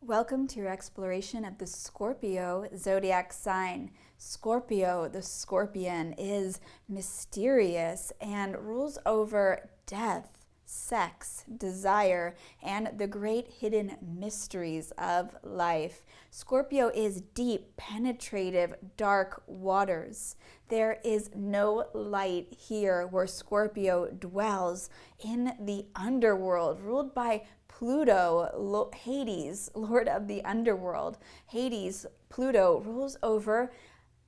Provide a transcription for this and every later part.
Welcome to your exploration of the Scorpio zodiac sign. Scorpio, the scorpion, is mysterious and rules over death, sex, desire, and the great hidden mysteries of life. Scorpio is deep, penetrative, dark waters. There is no light here where Scorpio dwells in the underworld, ruled by Pluto, Hades, lord of the underworld. Hades, Pluto, rules over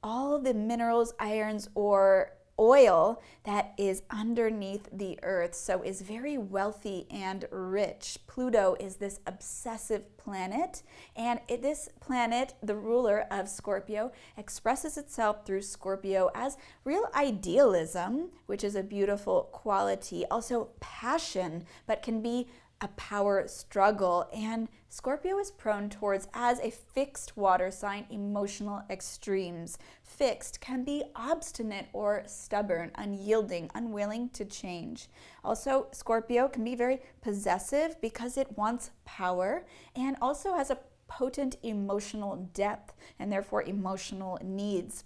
all the minerals, irons, or oil that is underneath the earth, so is very wealthy and rich. Pluto is this obsessive planet, and this planet, the ruler of Scorpio, expresses itself through Scorpio as real idealism, which is a beautiful quality, also passion, but can be a power struggle, and Scorpio is prone towards, as a fixed water sign, emotional extremes. Fixed can be obstinate or stubborn, unyielding, unwilling to change. Also, Scorpio can be very possessive because it wants power and also has a potent emotional depth and therefore emotional needs.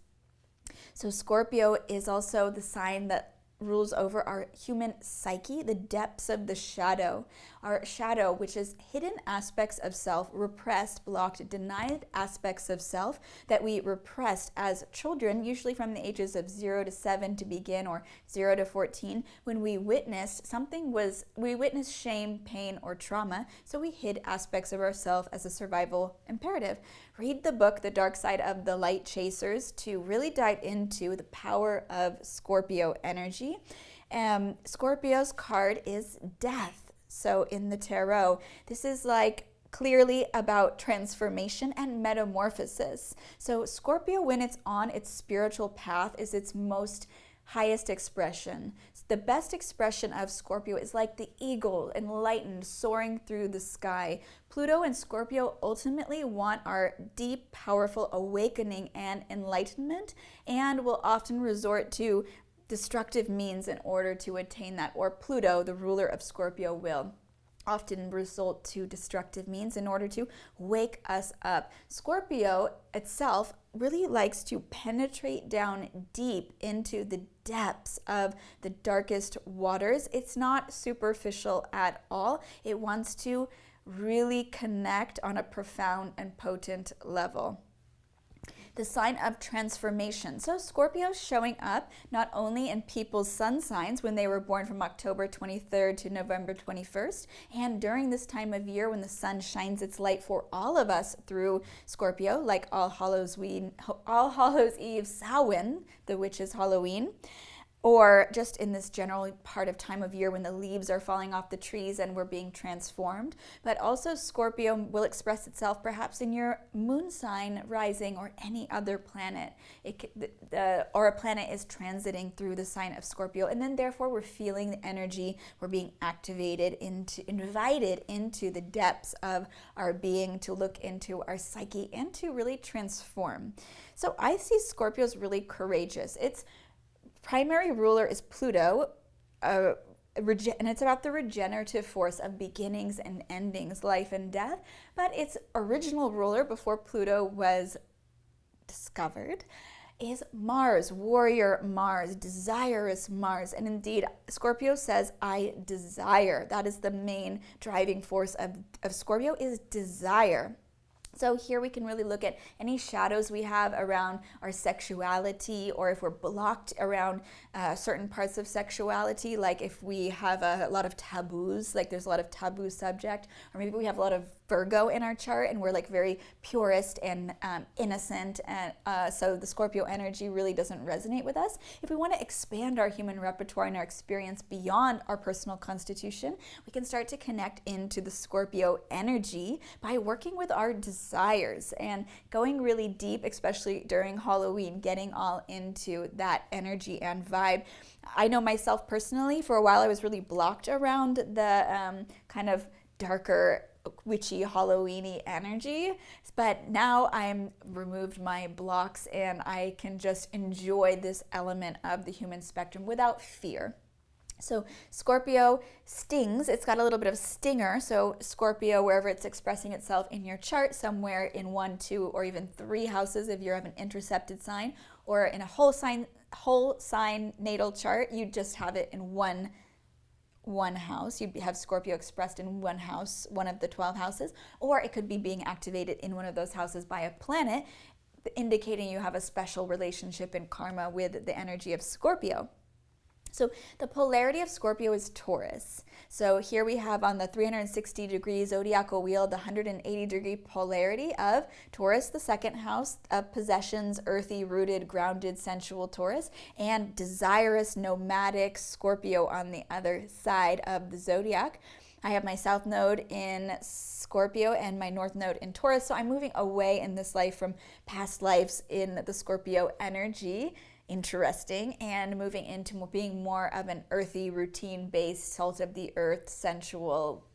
So Scorpio is also the sign that rules over our human psyche, the depths of the shadow. Our shadow, which is hidden aspects of self, repressed, blocked, denied aspects of self that we repressed as children, usually from the ages of 0 to 7 to begin, or 0 to 14. When we witnessed we witnessed shame, pain, or trauma, so we hid aspects of ourself as a survival imperative. Read the book, The Dark Side of the Light Chasers, to really dive into the power of Scorpio energy. Scorpio's card is death. So in the tarot, this is like clearly about transformation and metamorphosis. So Scorpio, when it's on its spiritual path, is its most highest expression. The best expression of Scorpio is like the eagle, enlightened, soaring through the sky. Pluto and Scorpio ultimately want our deep, powerful awakening and enlightenment, and will often resort to destructive means in order to attain that. Or Pluto, the ruler of Scorpio, will often resort to destructive means in order to wake us up. Scorpio itself really likes to penetrate down deep into the depths of the darkest waters. It's not superficial at all. It wants to really connect on a profound and potent level. The sign of transformation. So Scorpio showing up not only in people's sun signs when they were born from October 23rd to November 21st, and during this time of year when the sun shines its light for all of us through Scorpio, like All Hallows Eve, Samhain, the witch's Halloween, or just in this general part of time of year when the leaves are falling off the trees and we're being transformed. But also Scorpio will express itself perhaps in your moon sign rising or any other planet. Or a planet is transiting through the sign of Scorpio, and then therefore we're feeling the energy, we're being invited into the depths of our being to look into our psyche and to really transform. So I see Scorpio as really courageous. Its primary ruler is Pluto, and it's about the regenerative force of beginnings and endings, life and death. But its original ruler, before Pluto was discovered, is Mars, warrior Mars, desirous Mars. And indeed, Scorpio says, I desire. That is the main driving force of Scorpio, is desire. So here we can really look at any shadows we have around our sexuality, or if we're blocked around certain parts of sexuality, like if we have a lot of taboos, like there's a lot of taboo subject, or maybe we have a lot of Virgo in our chart and we're like very purist and innocent, and so the Scorpio energy really doesn't resonate with us. If we want to expand our human repertoire and our experience beyond our personal constitution, we can start to connect into the Scorpio energy by working with our desires and going really deep, especially during Halloween, getting all into that energy and vibe. I know myself personally, for a while I was really blocked around the kind of darker, witchy, Halloweeny energy, but now I'm removed my blocks and I can just enjoy this element of the human spectrum without fear. So Scorpio stings, it's got a little bit of stinger. So Scorpio, wherever it's expressing itself in your chart, somewhere in 1, 2, or even 3 houses if you have an intercepted sign, or in a whole sign natal chart, you just have it in one house. You'd have Scorpio expressed in one house, one of the 12 houses, or it could be being activated in one of those houses by a planet, indicating you have a special relationship in karma with the energy of Scorpio. So the polarity of Scorpio is Taurus. So here we have on the 360-degree zodiacal wheel the 180-degree polarity of Taurus, the second house of possessions, earthy, rooted, grounded, sensual Taurus, and desirous, nomadic Scorpio on the other side of the zodiac. I have my south node in Scorpio and my north node in Taurus, so I'm moving away in this life from past lives in the Scorpio energy. Interesting, and moving into being more of an earthy, routine-based, salt of the earth, sensual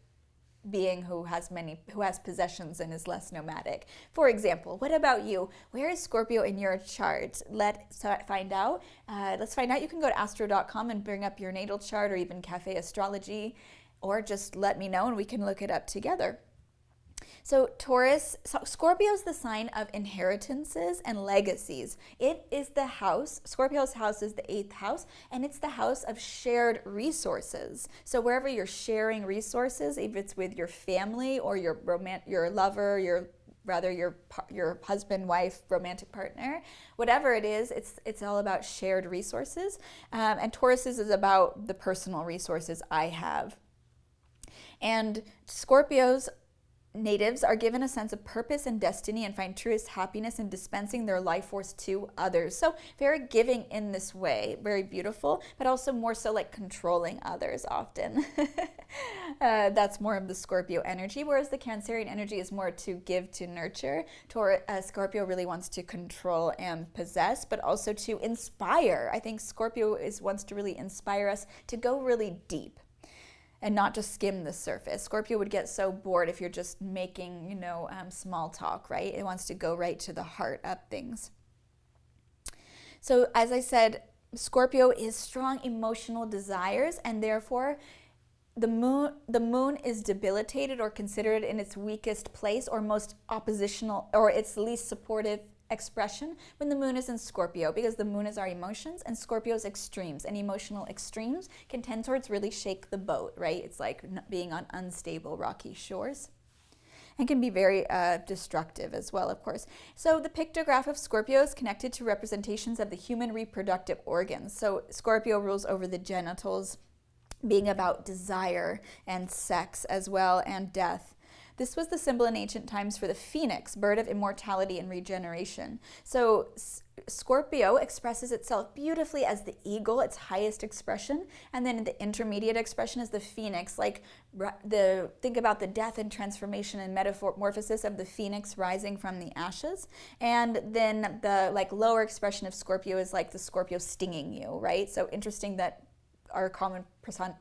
being who has possessions and is less nomadic. For example, what about you? Where is Scorpio in your chart? Let's find out. You can go to astro.com and bring up your natal chart, or even Cafe Astrology, or just let me know and we can look it up together. So Scorpio is the sign of inheritances and legacies. It is the house, Scorpio's house is the 8th house, and it's the house of shared resources. So wherever you're sharing resources, if it's with your family or your lover, your husband, wife, romantic partner, whatever it is, it's all about shared resources. And Taurus is about the personal resources I have. And Scorpio's natives are given a sense of purpose and destiny and find truest happiness in dispensing their life force to others. So very giving in this way, very beautiful, but also more so like controlling others often. That's more of the Scorpio energy, whereas the Cancerian energy is more to give, to nurture. Scorpio really wants to control and possess, but also to inspire. I think Scorpio wants to really inspire us to go really deep and not just skim the surface. Scorpio would get so bored if you're just making, small talk, right? It wants to go right to the heart of things. So as I said, Scorpio is strong emotional desires, and therefore the moon is debilitated or considered in its weakest place or most oppositional or its least supportive expression when the moon is in Scorpio, because the moon is our emotions and Scorpio's extremes, and emotional extremes can tend towards really shake the boat, right? It's like being on unstable rocky shores, and can be very destructive as well, of course. So the pictograph of Scorpio is connected to representations of the human reproductive organs. So Scorpio rules over the genitals, being about desire and sex as well, and death. This was the symbol in ancient times for the phoenix, bird of immortality and regeneration. So Scorpio expresses itself beautifully as the eagle, its highest expression, and then the intermediate expression is the phoenix, like think about the death and transformation and metamorphosis of the phoenix rising from the ashes. And then the lower expression of Scorpio is like the Scorpio stinging you, right? So interesting that our common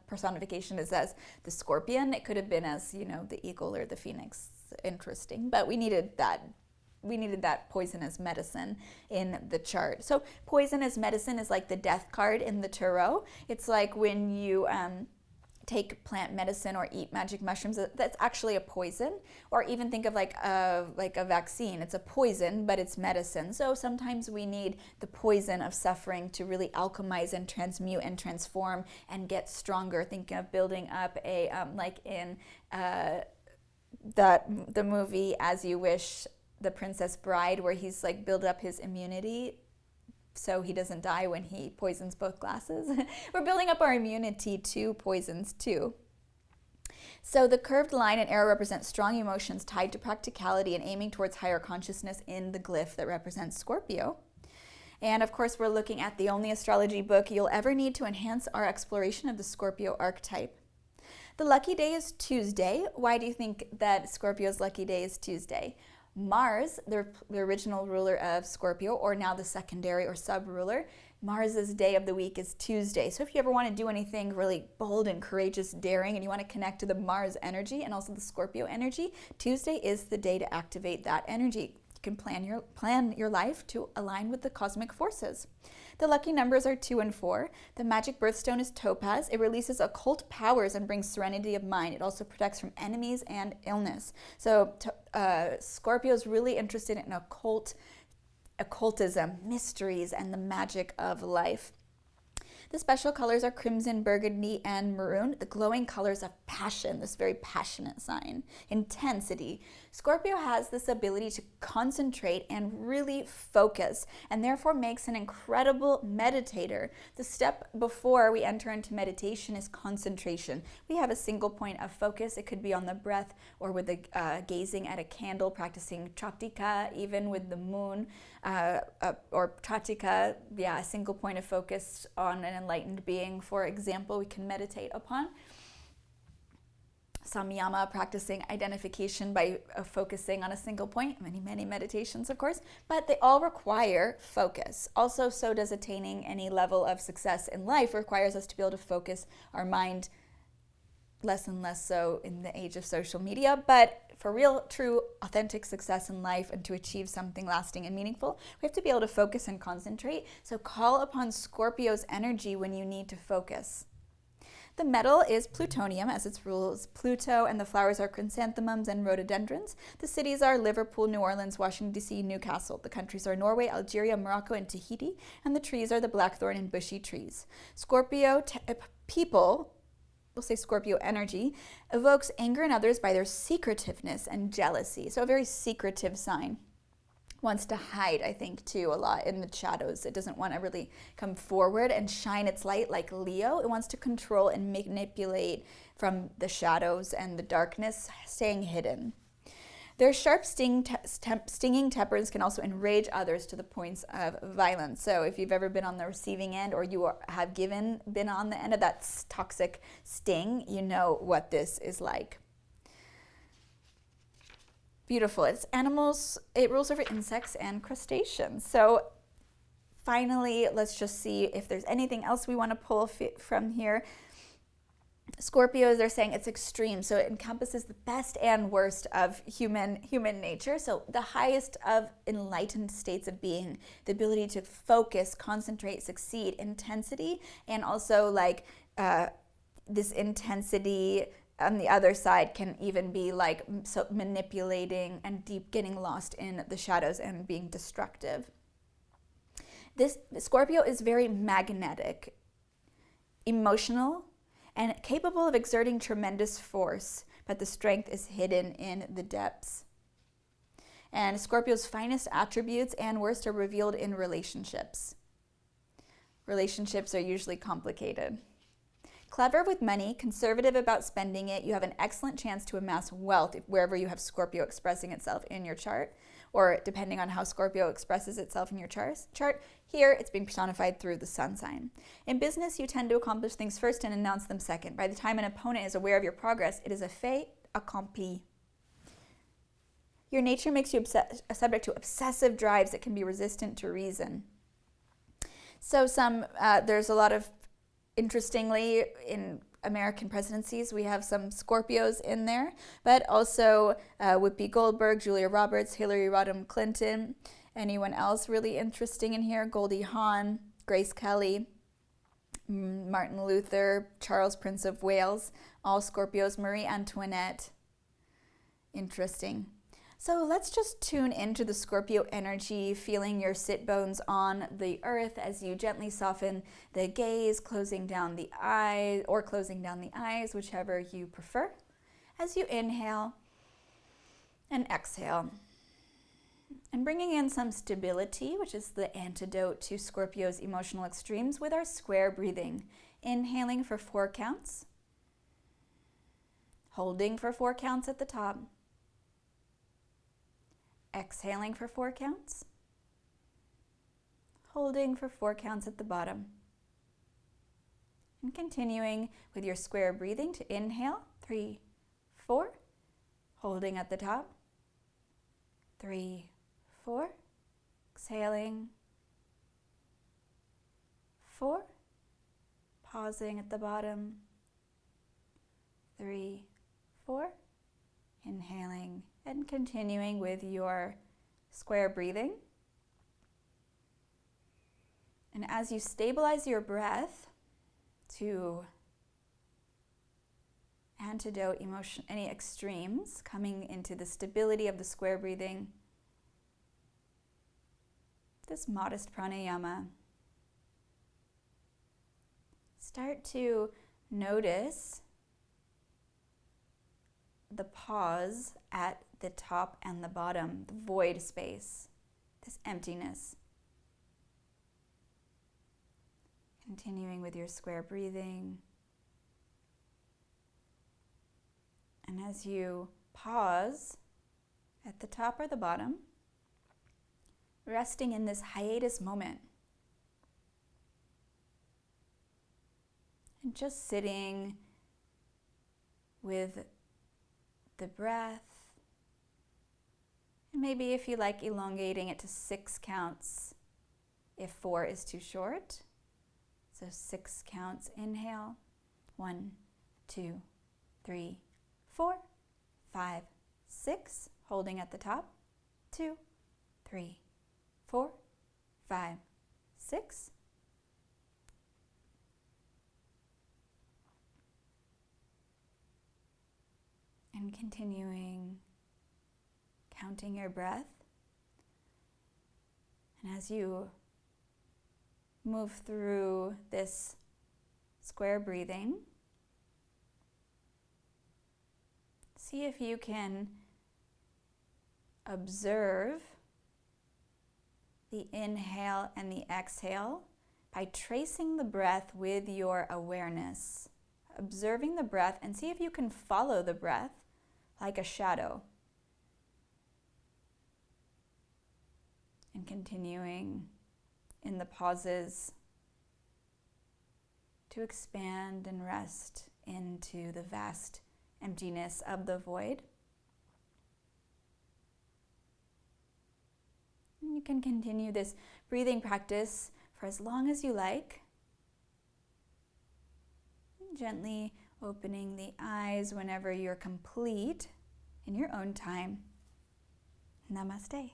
personification is as the scorpion. It could have been as, the eagle or the phoenix. Interesting. But we needed that poison as medicine in the chart. So poison as medicine is like the death card in the tarot. It's like when you take plant medicine or eat magic mushrooms, that's actually a poison. Or even think of like a vaccine. It's a poison, but it's medicine. So sometimes we need the poison of suffering to really alchemize and transmute and transform and get stronger. Think of building up a like in the movie As You Wish, The Princess Bride, where he's like build up his immunity so he doesn't die when he poisons both glasses. We're building up our immunity to poisons too. So the curved line and arrow represent strong emotions tied to practicality and aiming towards higher consciousness in the glyph that represents Scorpio. And of course, we're looking at the only astrology book you'll ever need to enhance our exploration of the Scorpio archetype. The lucky day is Tuesday. Why do you think that Scorpio's lucky day is Tuesday? Mars, the original ruler of Scorpio, or now the secondary or sub-ruler, Mars's day of the week is Tuesday. So if you ever want to do anything really bold and courageous, daring, and you want to connect to the Mars energy and also the Scorpio energy, Tuesday is the day to activate that energy. can plan your life to align with the cosmic forces. The lucky numbers are 2 and 4. The magic birthstone is topaz. It releases occult powers and brings serenity of mind. It also protects from enemies and illness. So Scorpio is really interested in occultism, mysteries, and the magic of life. The special colors are crimson, burgundy, and maroon, the glowing colors of passion, this very passionate sign. Intensity. Scorpio has this ability to concentrate and really focus, and therefore makes an incredible meditator. The step before we enter into meditation is concentration. We have a single point of focus. It could be on the breath or with the gazing at a candle, practicing Chatika, even with the moon, or Chatika, a single point of focus on an enlightened being, for example, we can meditate upon. Samyama, practicing identification by focusing on a single point. Many meditations, of course, but they all require focus. Also, so does attaining any level of success in life requires us to be able to focus our mind, less and less so in the age of social media, but for real, true, authentic success in life and to achieve something lasting and meaningful, we have to be able to focus and concentrate. So call upon Scorpio's energy when you need to focus. The metal is plutonium, as its rules Pluto, and the flowers are chrysanthemums and rhododendrons. The cities are Liverpool, New Orleans, Washington, D.C., Newcastle. The countries are Norway, Algeria, Morocco, and Tahiti, and the trees are the blackthorn and bushy trees. Scorpio people, we'll say Scorpio energy, evokes anger in others by their secretiveness and jealousy. So a very secretive sign. Wants to hide, I think, too, a lot in the shadows. It doesn't want to really come forward and shine its light like Leo. It wants to control and manipulate from the shadows and the darkness, staying hidden. Their sharp stinging tempers can also enrage others to the points of violence. So if you've ever been on the receiving end, or you have been on the end of that toxic sting, you know what this is like. Beautiful. It's animals. It rules over insects and crustaceans. So finally, let's just see if there's anything else we want to pull from here. Scorpios, they're saying it's extreme, so it encompasses the best and worst of human nature. So the highest of enlightened states of being, the ability to focus, concentrate, succeed, intensity, and also like this intensity on the other side can even be like so manipulating and getting lost in the shadows and being destructive. This Scorpio is very magnetic, emotional, and capable of exerting tremendous force, but the strength is hidden in the depths. And Scorpio's finest attributes and worst are revealed in relationships. Relationships are usually complicated. Clever with money, conservative about spending it, you have an excellent chance to amass wealth wherever you have Scorpio expressing itself in your chart, or depending on how Scorpio expresses itself in your chart. Here, it's being personified through the sun sign. In business, you tend to accomplish things first and announce them second. By the time an opponent is aware of your progress, it is a fait accompli. Your nature makes you subject to obsessive drives that can be resistant to reason. So there's a lot of, interestingly, in American presidencies, we have some Scorpios in there, but also Whoopi Goldberg, Julia Roberts, Hillary Rodham Clinton. Anyone else really interesting in here? Goldie Hawn, Grace Kelly, Martin Luther, Charles, Prince of Wales, all Scorpios, Marie Antoinette. Interesting. So let's just tune into the Scorpio energy, feeling your sit bones on the earth as you gently soften the gaze, closing down the eyes, whichever you prefer, as you inhale and exhale. And bringing in some stability, which is the antidote to Scorpio's emotional extremes, with our square breathing. Inhaling for 4 counts, holding for 4 counts at the top, exhaling for 4 counts, holding for 4 counts at the bottom. And continuing with your square breathing to inhale, 3, 4, holding at the top, 3, 4, exhaling, 4, pausing at the bottom, 3, 4, inhaling, and continuing with your square breathing. And as you stabilize your breath to antidote any extremes, coming into the stability of the square breathing, this modest pranayama, start to notice the pause at the top and the bottom, the void space, this emptiness. Continuing with your square breathing. And as you pause at the top or the bottom, resting in this hiatus moment. And just sitting with the breath. And maybe if you like, elongating it to 6 counts if 4 is too short. So 6 counts, inhale, 1, 2, 3, 4, 5, 6, holding at the top, 2, 3, 4, 5, 6. And continuing, counting your breath. And as you move through this square breathing, see if you can observe the inhale and the exhale by tracing the breath with your awareness. Observing the breath, and see if you can follow the breath like a shadow. And continuing in the pauses to expand and rest into the vast emptiness of the void. And you can continue this breathing practice for as long as you like. Gently opening the eyes whenever you're complete in your own time. Namaste.